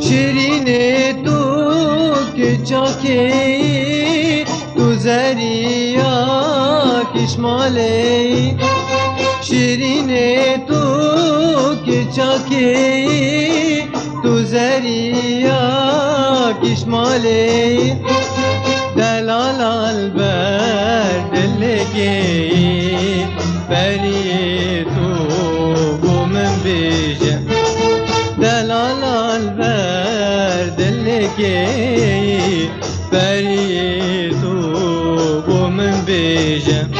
شیرین تو که چاکی تو زریا کشمالی شیرین تو که چاکی تو زریا کشمالی دلال البر دلگی بری تو گمم بیجم دلال البر دلگی بری تو گمم بیجم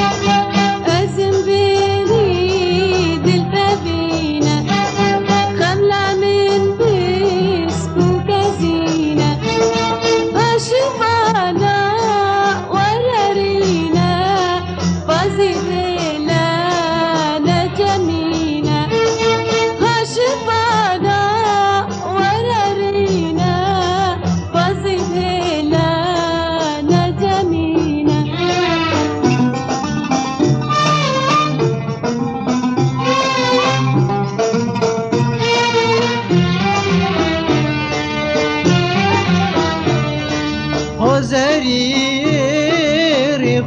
أزم بيني دل بابينا خملة من بسكو كزينة أشفانا ورارينا بازي ليلانا جمينا أشفانا ورارينا بازي ليلانا جمينا حضری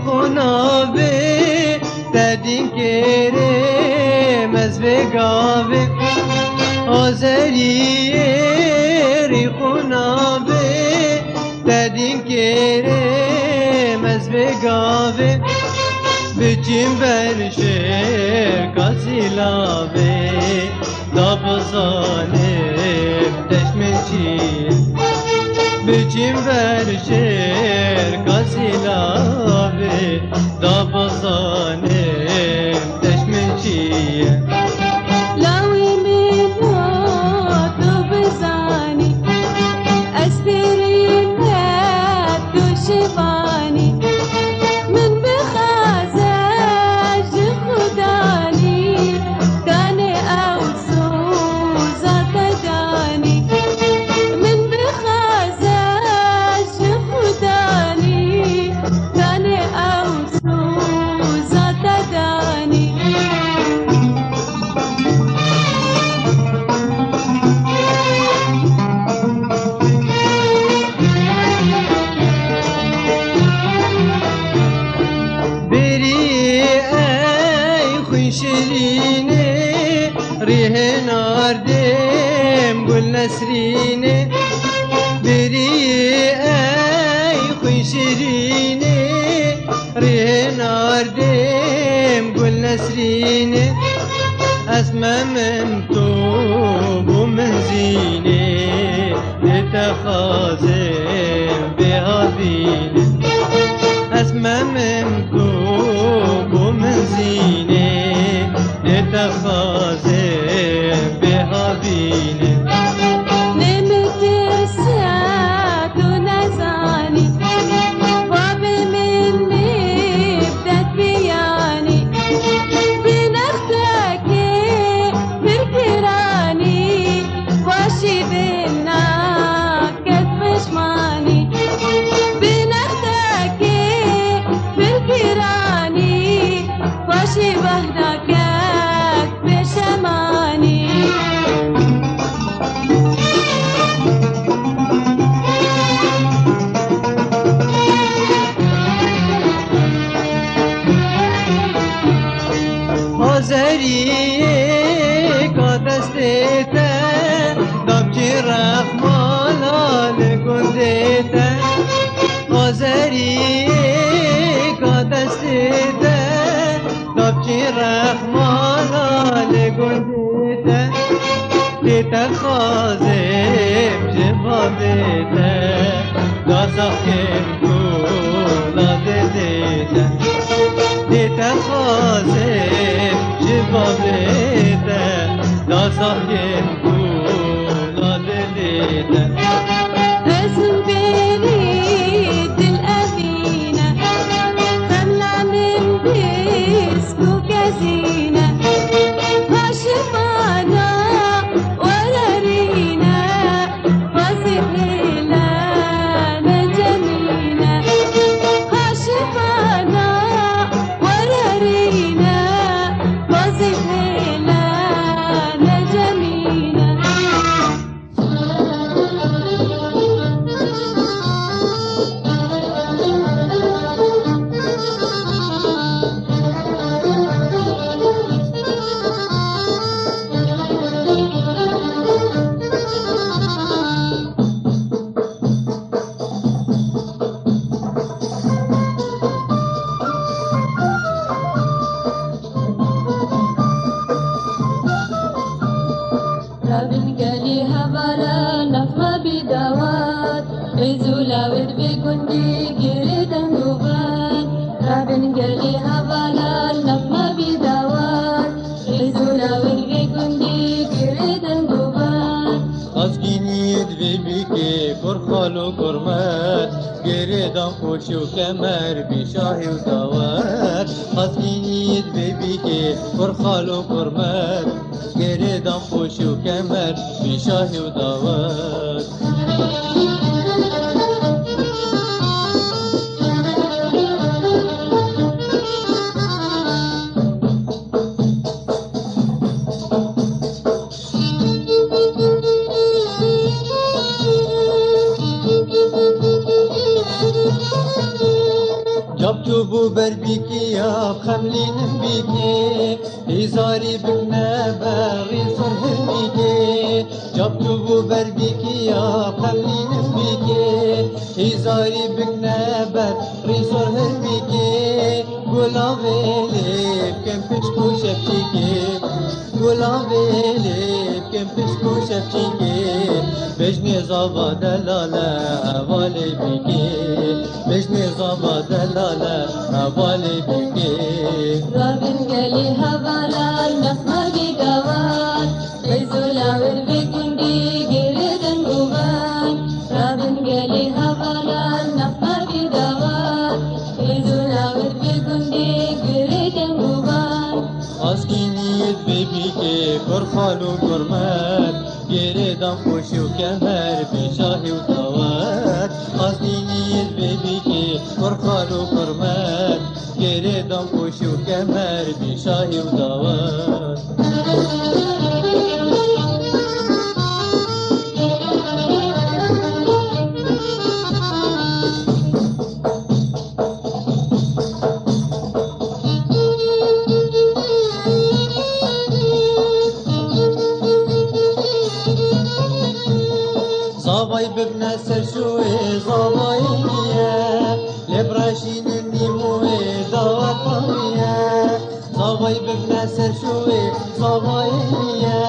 خونابه تدین کره مزوه گاوه حضری خونابه تدین کره مزوه گاوه بچیم بر شیر کسی لابه دابزانه دشمن چیه بچیم بر شیر کسی لابه دابزانه دشمن چیه لوي منو تو بزاني أسبرين تو شفاني من بخازج خداني داني أو سوزة داني من بخازج خداني داني أو سوزة داني بری ای خوی شیرینه ریه ناردم گل نسرینه بری ای خوی شیرینه ریه ناردم گل نسرینه اسمم تو بمزینه لتخازم بهابینه اسمم تو بمزینه لتخازم بهابینه نمترسات ونزاني باب مني بدت بياني بنختك بالكراني واشي بينا كتف شماني بنختك بالكراني واشي بهدك بشماني حضریه کا دستیته دابچی رحمانا لگندیته حضریه کا دستیته دابچی رحمانا لگندیته دیتا خازم جوابیته دازاکم کولا دیده دیتا خازم جوابیته دازاکم کولا دیده أزم بيني زولاوت بگندی گردن دوبان رابن گلی هوالا نفما بیداوان زولاوت بگندی گردن دوبان Azginiyet ve bike korkhalu kormat Geredan koşu kemer bir şahiv davat Azginiyet ve bike korkhalu kormat Geredan koşu kemer bir şahiv davat جب bu berbiki ya xemlinin biki Hizari bikne beri sorhemike Jab bu berbiki ya xemlinin biki Hizari bikne beri sorhemike Gulavele kempişku şefçike Gulavele kempişku şefçike Bejne zava delale havale bike Bejne zava delale havale bike رابن گلی هوالا نفما بیداوان زولاوت بگندی گردن دوبان رابن گلی هوالا نفما بیداوان زولاوت بگندی گردن دوبان Askiniyet ve bike korkhalu kormat Geredan koşu kemer bir şahiv davat Askiniyet ve bike korkhalu kormat Geredan koşu kemer bir şahiv davat Zavay bibne serşuye zavay niye Lebraşinin nimuye davat pahiye Zavay bibne serşuye zavay niye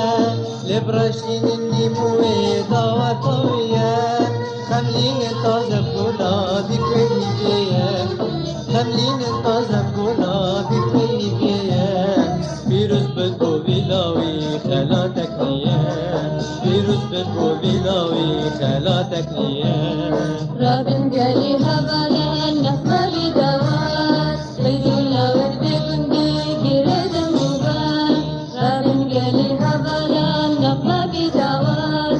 Lebraşinin nimuye davat pahiye Xemlinin taze kula bikveni biye Xemlinin taze kula bikveni biye Firuz bedbo vilavi xelatek niye Firuz bedbo vilavi xelatek niye رابن گلی هوالا نفما بیداوان زولاوت بگندی گردن دوبان رابن گلی هوالا نفما بیداوان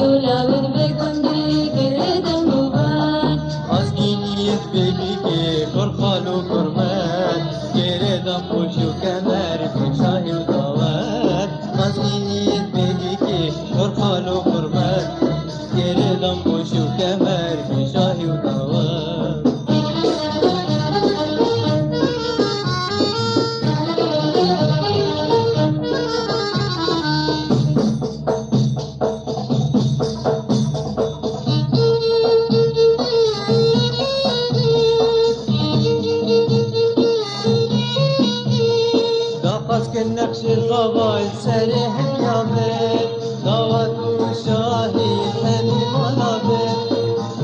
زولاوت بگندی گردن دوبان Azginiyet ve bike korkhalu kormat Geredan koşu kemer bir şahiv davat Azginiyet ve bike korkhalu kormat Geredan koşu kemer bir şahiv davat داقس كالنقش الضوال سريح اليابت دعوة الشاهد هني منابت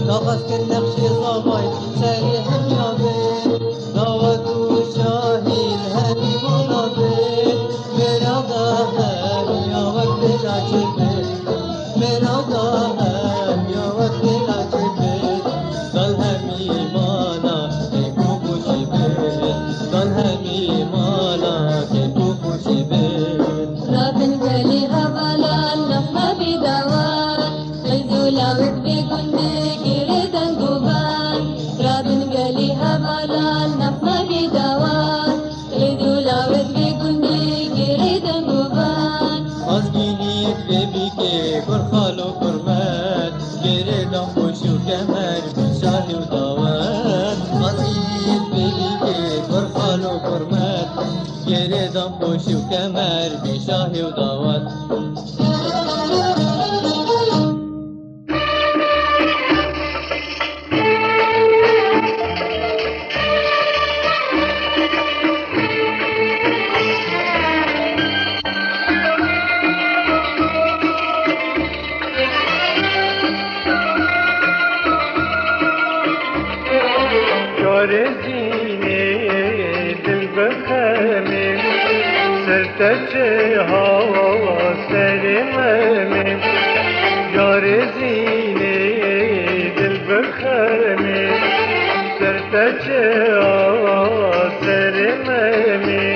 داقس كالنقش الضوال سريح اليابت دعوة الشاهد هني منابت مرادهم يا وقت العجبت مرادهم يا وقت العجبت ضل همي مانا كيكو شبت ضل همي مانا كيكو شبت رابن گلی هوالا نفما بیداوان زولاوت بگندی گردن دوبان رابن گلی هوالا نفما بیداوان زولاوت بگندی گردن دوبان Azginiyet ve bike korkhalu kormat Geredan koşu kemer bir şahiv davat Azginiyet ve bike korkhalu kormat Geredan koşu kemer bir şahiv davat زيني دل بخمي سرتج هوا سلمامي يار زيني دل بخمي سرتج هوا سلمامي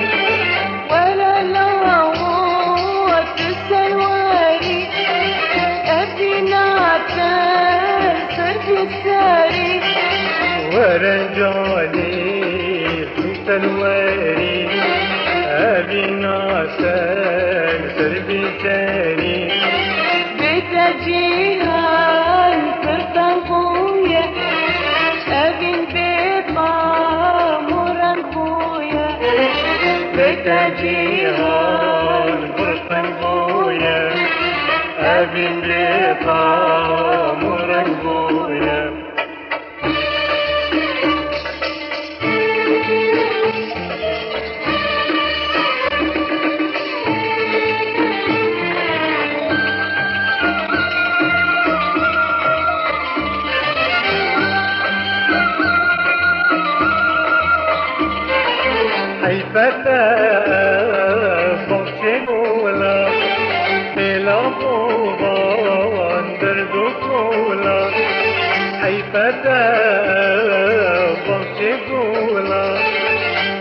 ولا لوت السواري أبينا تنسر في الساري ورجالي في الواري أبينا سلسل بساري بتجيهان فرطنقوية أبين بطاموران قوية بتجيهان فرطن بويا أبين بطاموران بويا حيفتا بوشيكولا بلا بوبان دردوكولا حيفتا بوشيكولا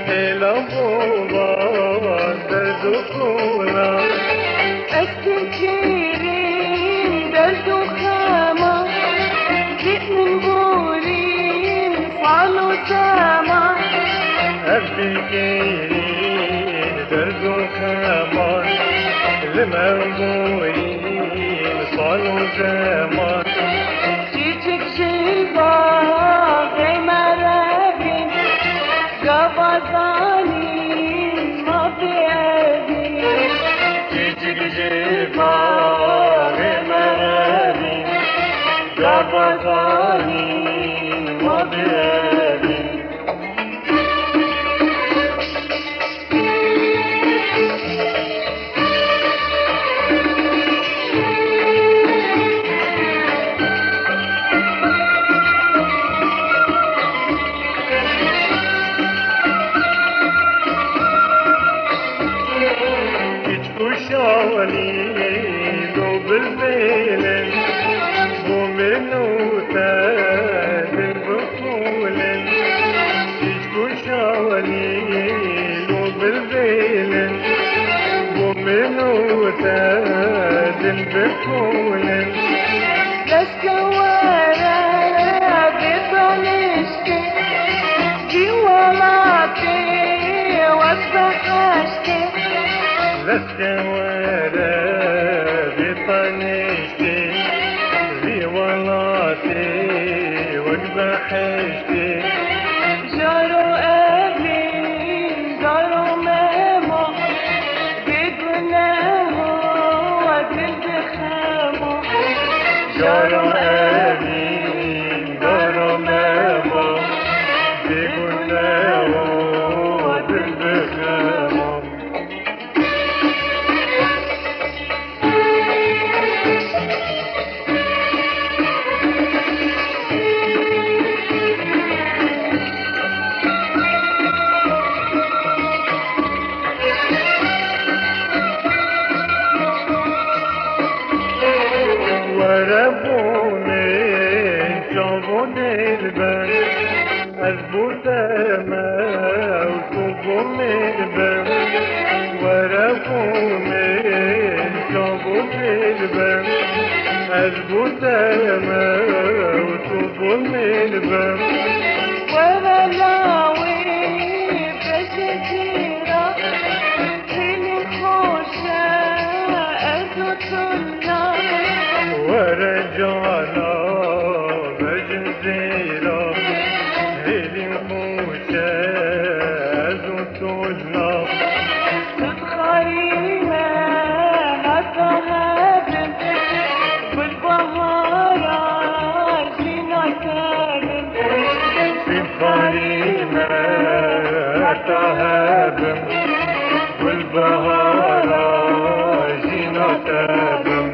بلا بوبان دردوكولا أستنكرين دردو خامة جئ من بورين صالو سامة أبكيرين دردو كمان المنبوين صالوا زمان جيجك جلبا غيما رابين قبضانين ما بيابين جيجك جيبا غمراني قبضاني وضيابي شاولي لو بالبيلن ومنو تاد البطولن تشكو شاولي لو بالبيلن ومنو تاد البطولن لسكوارا بطنشتي جوالاتي واسبحشتي لسكوارا بطنشتي بولاتي وقبحشتي جارو أبين جارو ماما بقناه وقلب خامو جارو أبين جارو ماما بقناه وقلب خامو وربوني جابون البن أثبت ما وصوبون البن وربوني جابون البن أثبت ما وصوبون البن ولا لاوي بشتيرة هلي خوشة أزوتنا ورجعنا بجزيرة هيلي موشة زوتنا تتخيلنا حتى هابن بالبهارة جينا كامل في الخريمة تهابم والبهارة جينا تابم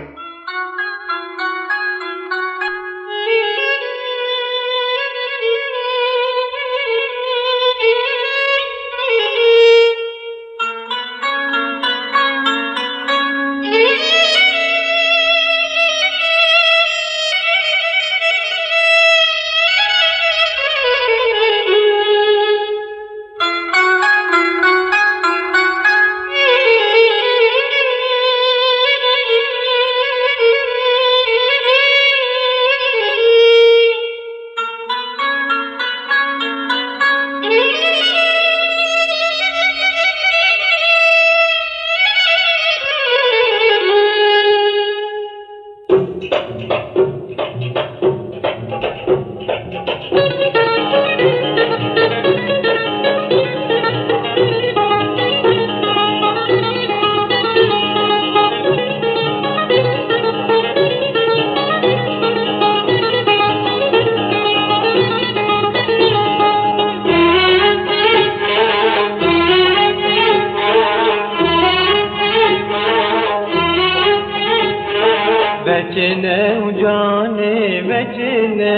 بچنه و جانه بچنه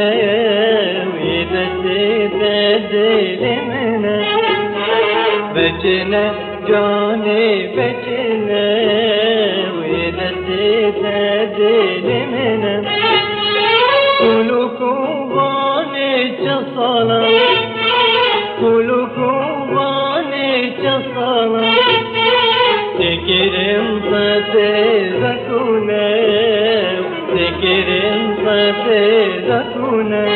وی دست دل منه بچنه جانه بچنه وی دست دل منه کلو کوبانه چه سالم کلو کوبانه چه سالم تکرم سته زکونه تکرم سته زکونه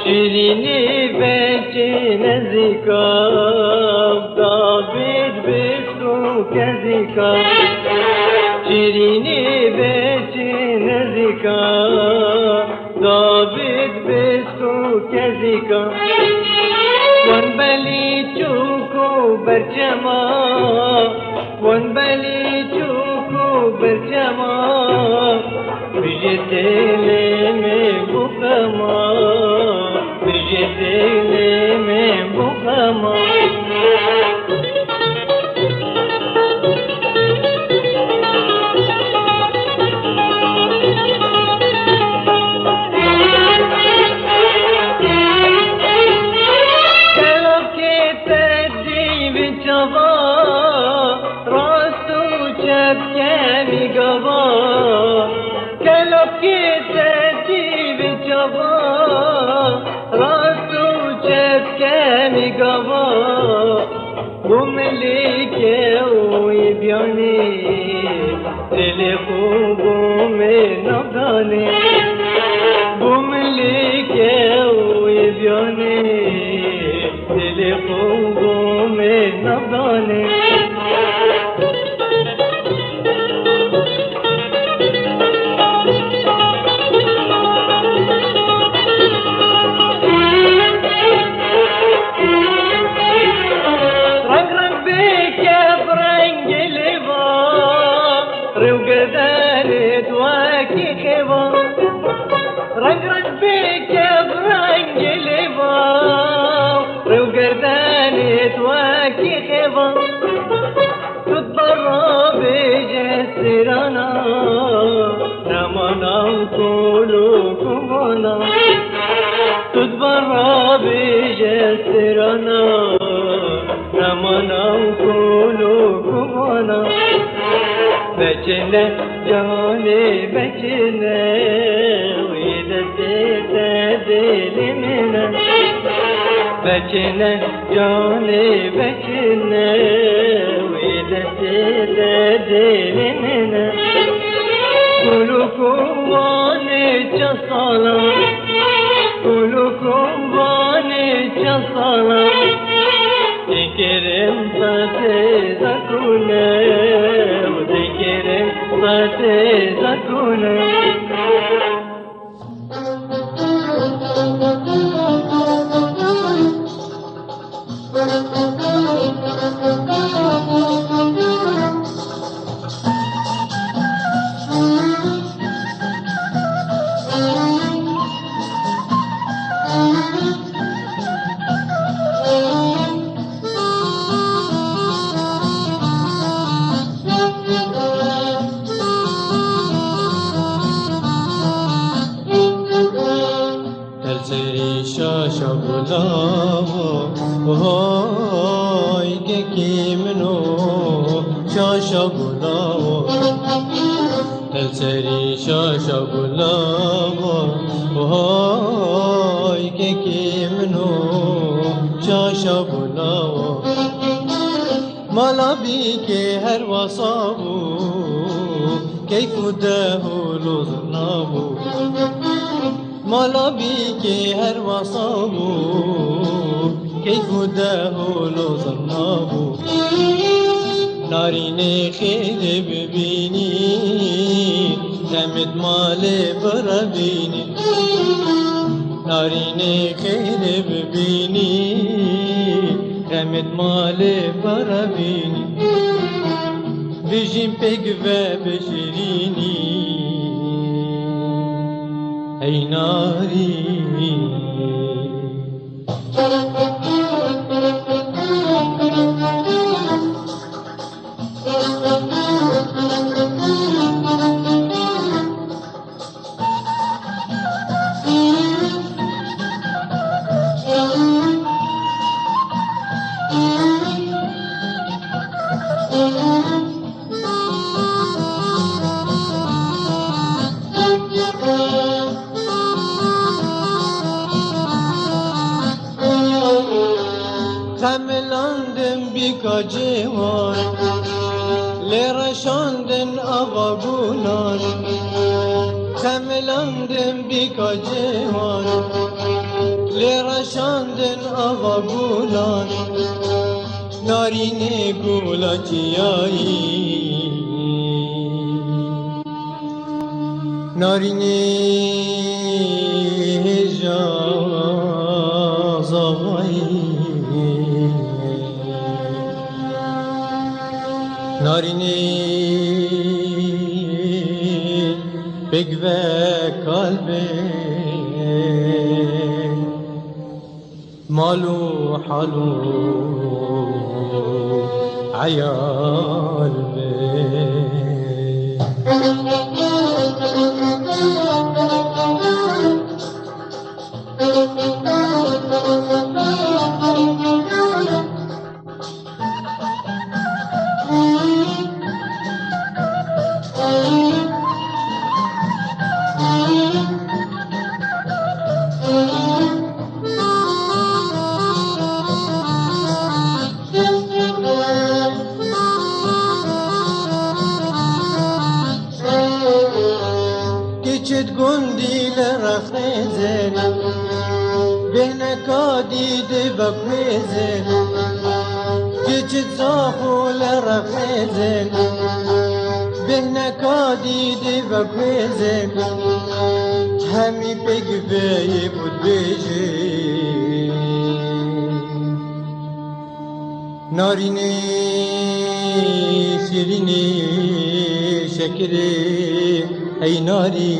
شیرینی بچه نزیکم داوید بستو کزیکم شیرینی بچه نزیکم داوید بستو کزیکم ون بلی چوکو برچما ون بلی چوکو برچما بجه دل میں بکما بجه دل میں بکما گم لیکے ہوئی بیانی دل خوبوں میں نہ گانے گم لیکے ہوئی بیانی دل خوبوں میں نہ گانے رنگ رنگ بكب رنگ لباو رو گردن تواكي خبا تتبرى بجسرنا نمنا كلو كمانا تتبرى بجسرنا نمنا كلو كمانا بچنه جانه بچنه وی دست دل منه بچنه جانه بچنه وی دست دل منه کلو کوبانه چه سالم کلو کوبانه چه سالم تکرم سته زکونه تکرم سته زکونه شاشا غلامو هاي كي منو شاشا غلامو السري شاشا غلامو هاي كي منو شاشا غلامو مالا بيك هر وصابو كيف دهو لظنابو مالا بيك هر وصابو كيف دهو لظنابو نارين خير ببيني دمت مالي بربيني نارين خير ببيني دمت مالي بربيني بجيم بيك بشريني ای ناری خملاندم بیکا جوان لرشاندن آقا گونان خملاندم بیکا جوان لرشاندن آقا گونان نارینه گولا چیایی نارینه جازایی نارینه بگوه قلبه مالو حالو عيال بي كيشت قندي لرخيزن بهنكا ديد بكويزن كيشت صاخو لرخيزن بهنكا ديد بكويزن همي بيجي بود بيجي ناريني شيريني شكري ای ناری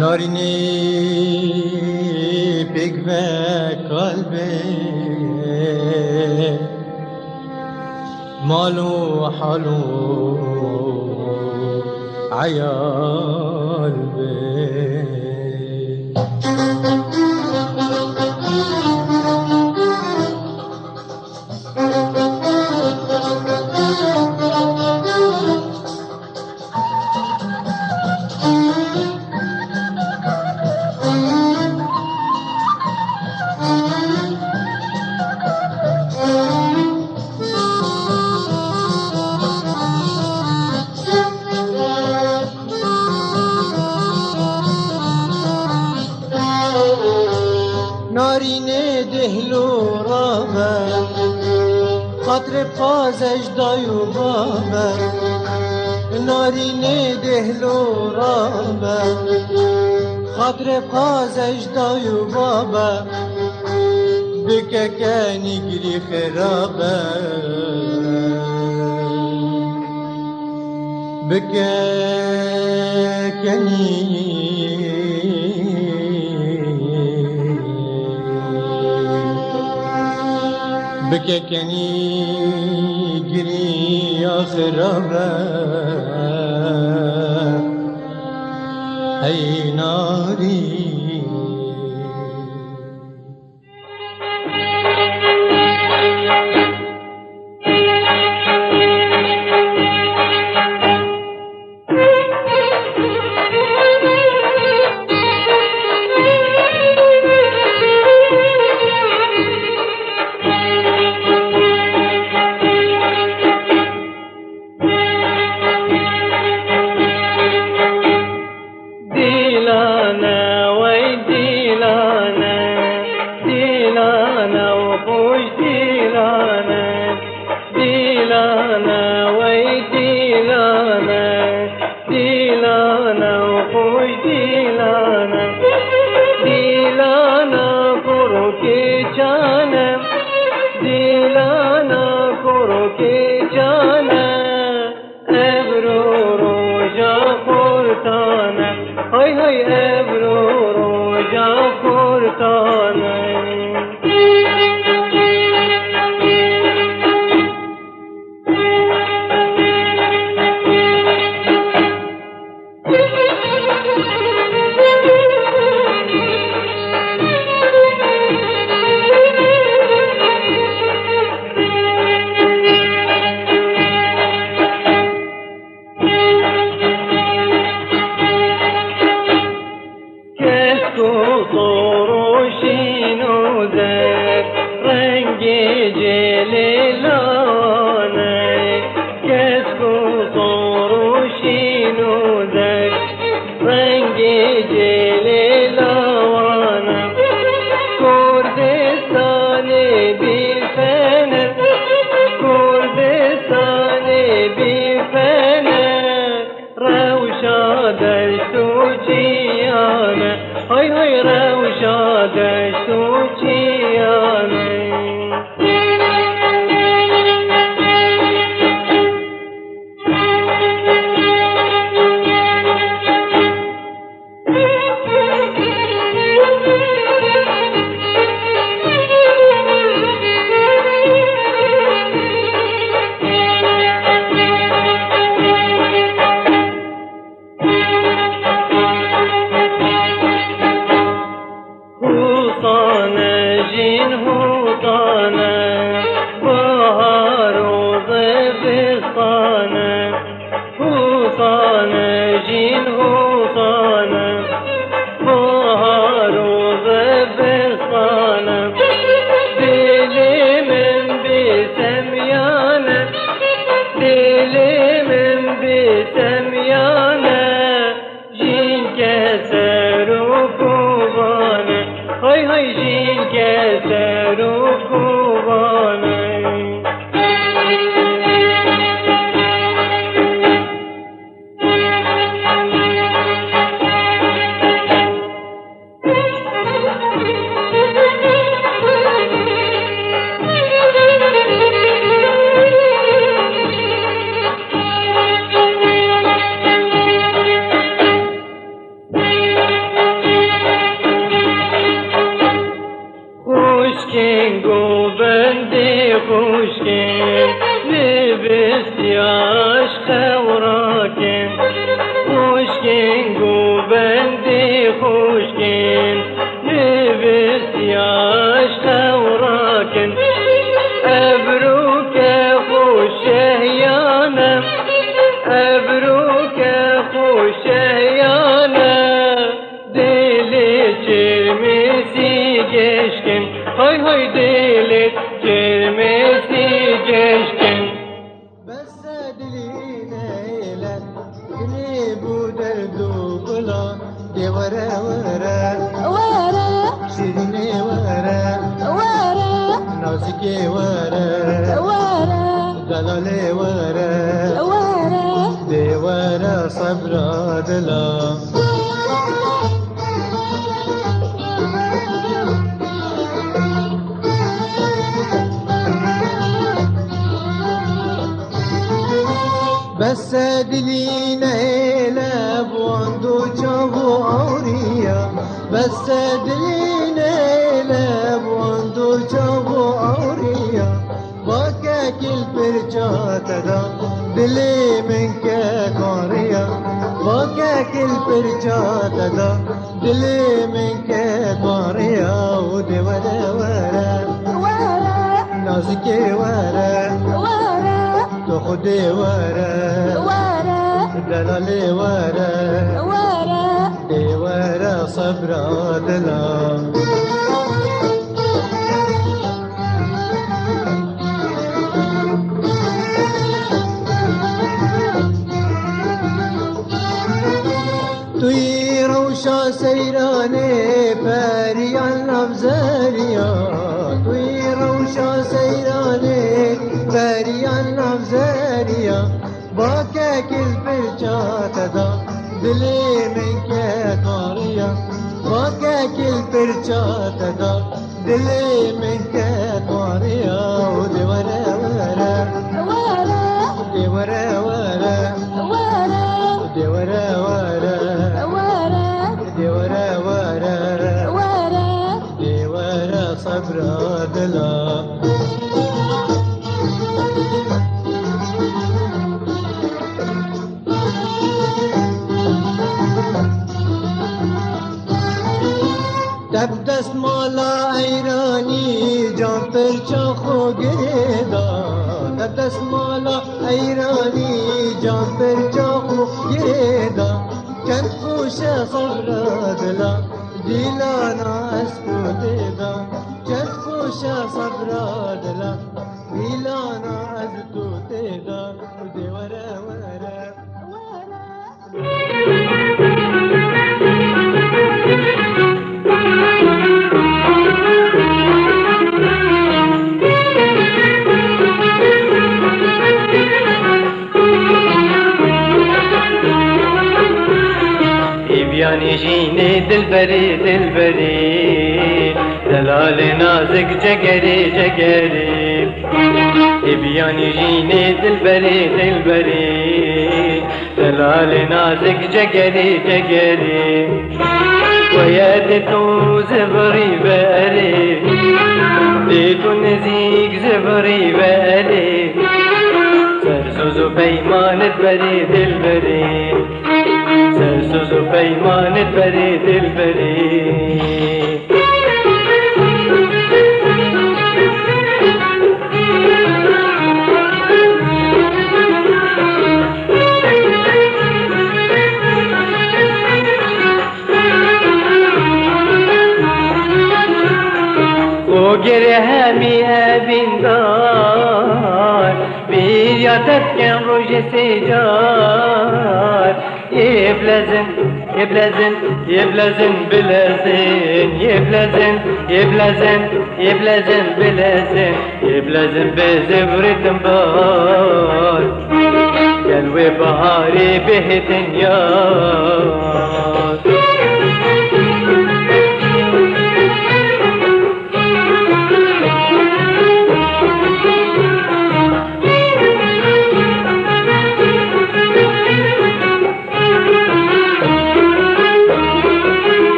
نارینه بگوه قلبه مالو حالو عیال به نارینه دهلو رابه خاطر پازش دایو بابه نارینه دهلو رابه خاطر پازش دایو بابه بککنی گری خرابه بككني جري آخرها أي ناري هاي هاي ابرو روجا خورتانه هاي هاي روشا دشتو چیانه هاي هاي جين كسر وكوباني هاي هاي دلت جرمسي جشكن بس دلی نیلت گریبو دردو بلا دیواره وره وره شیرینه وره وره نازکه وره وره دلاله وره وره دیواره صبر دلا بس دلی نیلب واندو چاو آوریا بس دلی نیلب واندو چاو آوریا با که کل پرچات دا دلی من که کاریا با که کل پرچات دا دلی من که کاریا و دیواره وره وره نازکه وره وره تو خودی وره وره دلالی وره وره دیواره صبر دلا توی روشا سیرانه پریان نفزریا توی روشا سیرانه پریان نفزریا با که کل پرچات دا دلی من که کاریا با که کل پرچات دا دلی من که کاریا و دیواره وره وره دیواره وره وره دیواره وره وره تب دست مالا ایرانی جان پر چاخو گریدا تب دست مالا ایرانی جان پر چاخو گریدا چند خوش صبر دلا دیلانا اسکو دیدا چند خوش صبر دلا دیلانا اسکو دیدا دی ورا ورا يعني جيني دلبري دلبري دلال نازك جگري جگري بياني جيني دلبري دلبري دلال نازك جگري جگري ويادتو زبري بالي ديتو نزيك زبري بالي سرسوزو بيمانت بري دلبري سرسوزو بيمانت بري دلبري وگر همی هبین دار bir yatarken rojesi car Yeblezin, yeblezin, yeblezin bilezin Yeblezin, yeblezin, yeblezin bilezin Yeblezin bezevritin bar Gel ve bahari behitin yar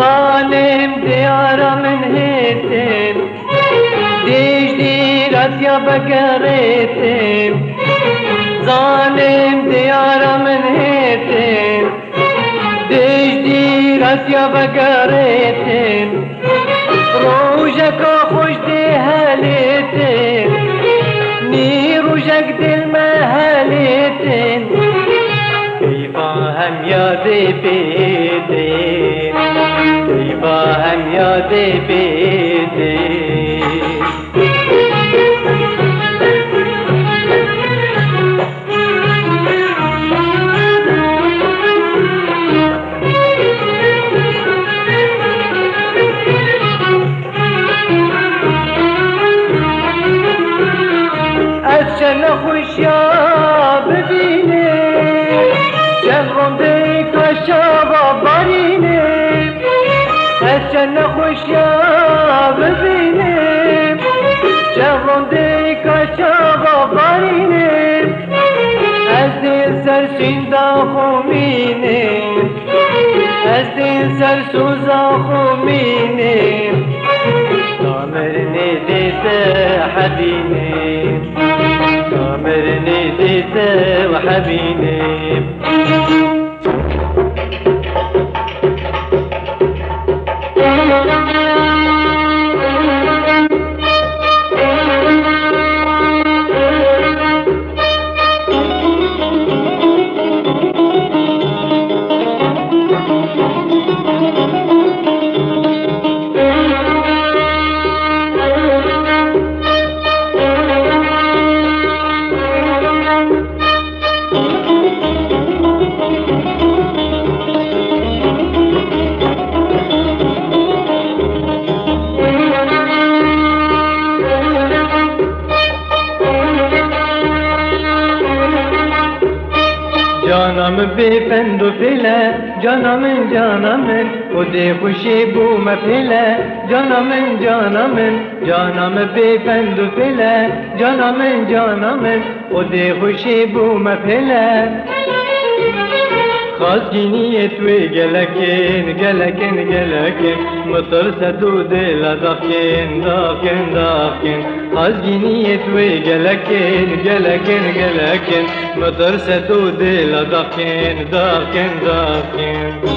Zalim diyarımın hitim Dicdirat ya bakaretim Zalim diyarımın hitim Dicdirat ya bakaretim Rojaka hoş dihalitim Ni rojak dil mehalitim Keyfahem ya debidim Keyfahem ya debidim Eşene hoş ya bebinim Şevronde kaşava barinim Eşene hoş ya bebinim Şevronde kaşava barinim Ez değil sersinda huminim Ez değil sersuza huminim Tamerni dite habinim Tamerni dite habinim Canım beyefendi file, canımın canımın O de huşi bu mefile, canımın canımın Canım beyefendi file, canımın canımın O de huşi bu mefile Khazginiyet ve gelekin, gelekin, gelekin Mıtır sedu dila dakin, dakin, dakin Khazginiyet ve gelekin, gelekin, gelekin Mıtır sedu dila dakin, dakin, dakin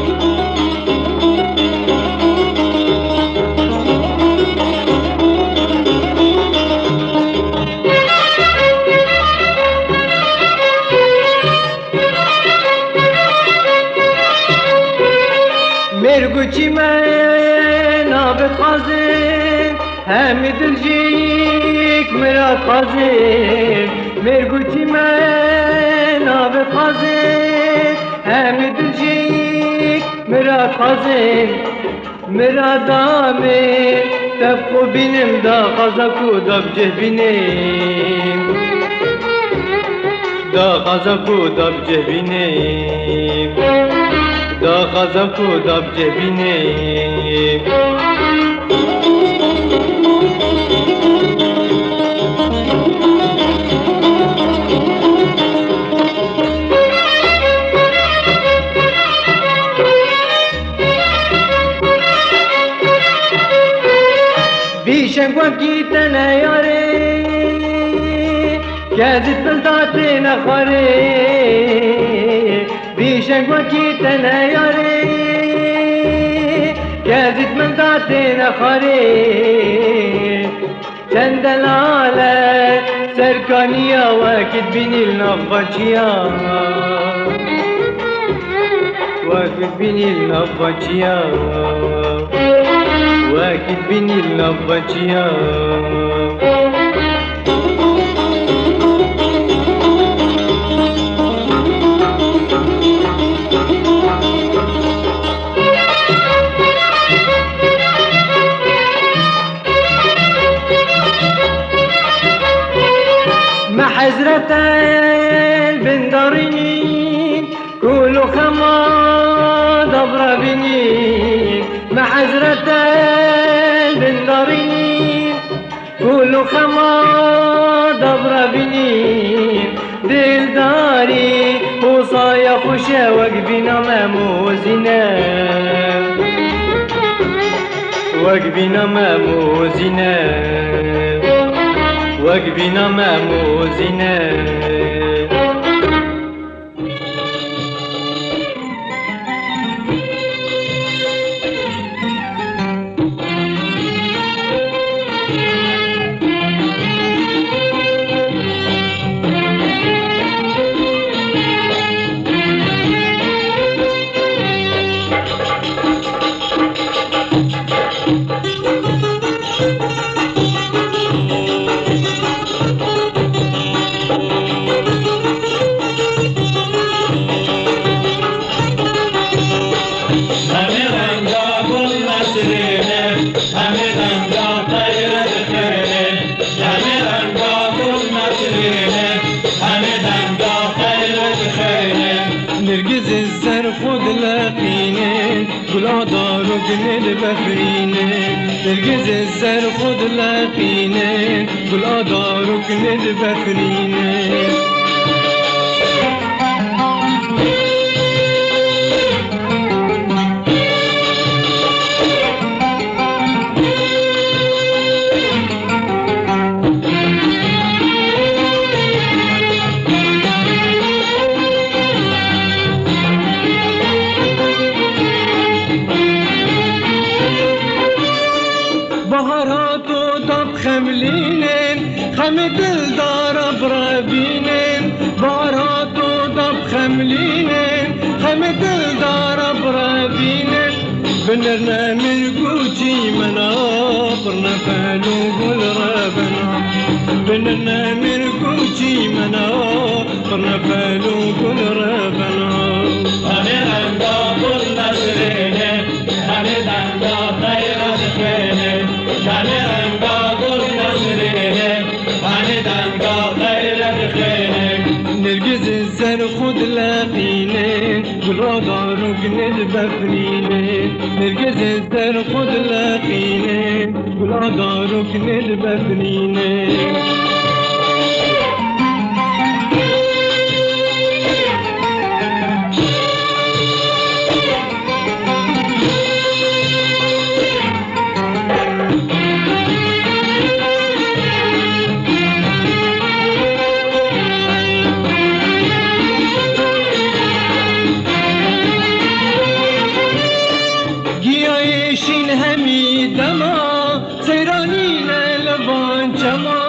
مرگوچی من آبت خازن همی دلجیک مراد خازن مرگوچی من آبت خازن همی دلجیک مراد خازن مراد آمین تبقو بینم دا خزاکو دب جه بینم دا خزاکو دب جه بینم دا خزاکو دب جه بینم بیشن وکی تنیاره گزید بلدات نخاره بیشن وکی تنیاره گزید بلدات نخاره چند دلاله سرکانیا وکید بینی النفاچیا وکید بینی النفاچیا وكيد بيني اللبجيا ما حزرة البندرين كلو خما دبر بنين ما حزرة البندرين كلو خما دبر بنين دل داري وصايا خوشة وقبنا ماموزنا وقبنا ماموزنا وقبنا ماموزنا نرجز الزر خود لاقينين كل عدار وجنل بخرينين نرجز الزر خود لاقينين كل عدار وجنل بخرينين بهارات و دب خملینن خم دل دار برابینن بهارات و دب خملینن خم دل دار برابینن بنرنا مرقوتي منا برنا فالو قول رابنا بنرنا مرقوتي منا برنا فالو قول رابنا هني رنگا قول نسرينه هني رنگا خير دخينه هني رنگا قول نسرينه هني رنگا خير دخينه نرجز الزر خود لاقينين بالرادار وقنل بفرينين نرجز الزر خود لاقينين بالرادار وقنل بفرينين دما سيراني لبان جما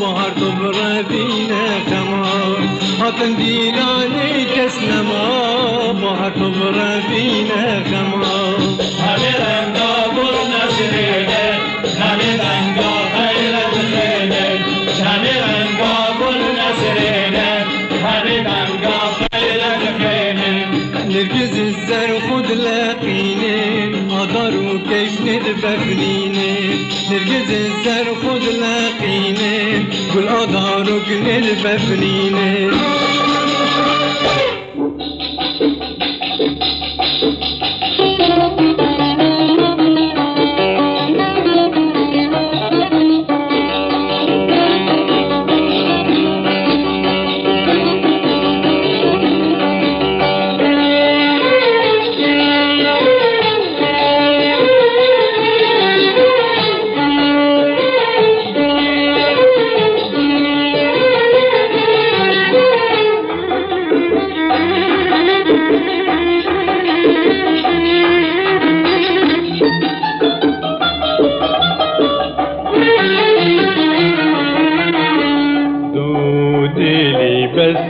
بهار تبردينا خمار هاتن ديلاني كسنما بهار تبردينا خمار هني رنگا گل نسرینه هنی رنگا غیرت خینه هنی رنگا گل نسرینه هنی رنگا غیرت خینه نرجز الزر خود لاقيني أدار وكشند بفنيني نرجز الزر خود لاقيني كل أدار وكند بفنيني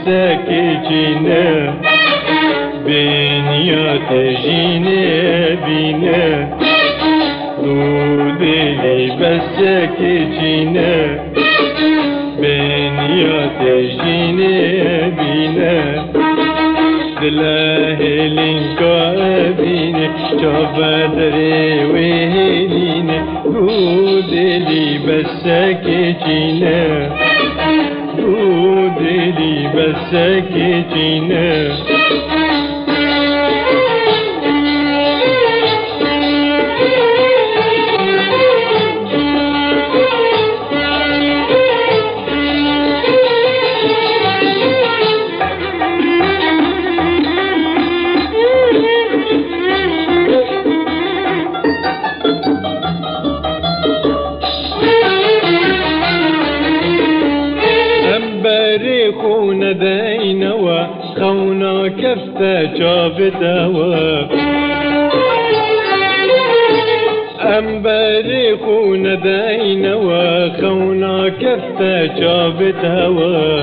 ساكجنا بنيات جينا بنا دودلي بساكجنا بنيات جينا بنا دلاهلين كابين شابدري وهلين دودلي بساكجنا دودلي بساكجنا خونا دينوا خونا كفتا جابتوا أمبري خونا دينوا خونا كفتا جابتوا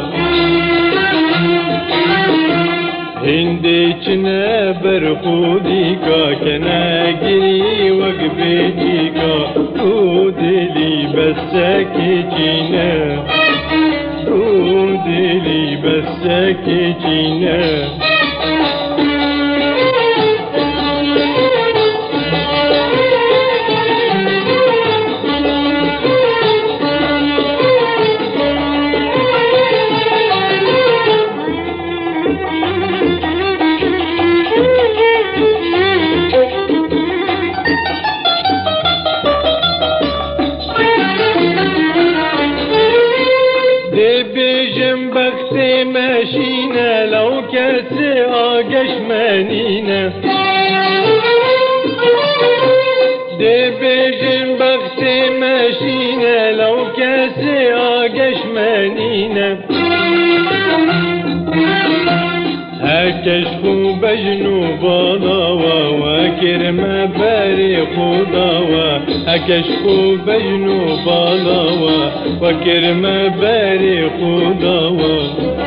هندي چنا برخوديكا كناجري وقبيتيكا دودلي بساكي جينا دودلي بساكي جينا ماشينا لو كاسي آقش مانينا دي بيجن بختي ماشينا لو كاسي آقش مانينا هكش خو بجنو بالاوا وكرم باري خداوا هكش خو بجنو بالاوا وكرم باري خداوا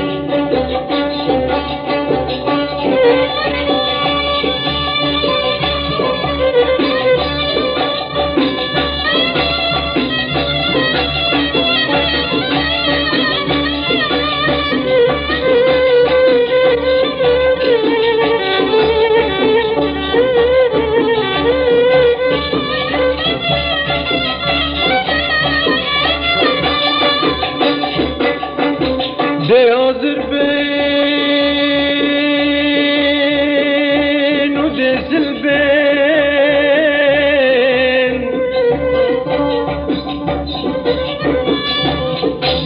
دي hazır ben o desil ben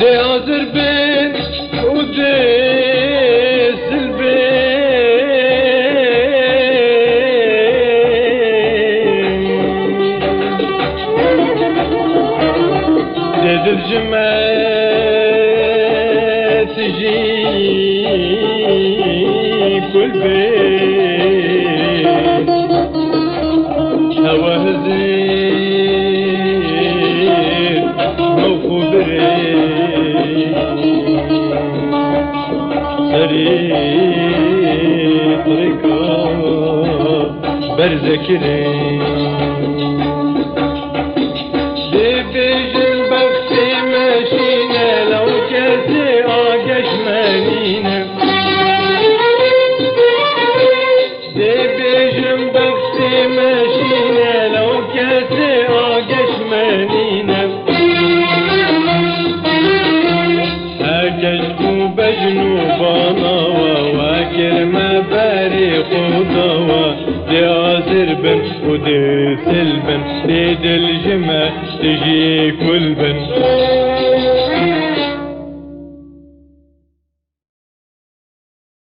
دي hazır ben o desil ben dedir تجي كل بيت هوا هزير موفو بريد في طريقة برزكرين دي بيج البخت ماشينا لو كاسي آقش مانينا دي بيج البخت ماشينا لو كاسي آقش مانينا هاجشتو بجنوبانا وواكر ما باري خضوا دي آزربن ودي سلبن دي الجمع تجيك والبن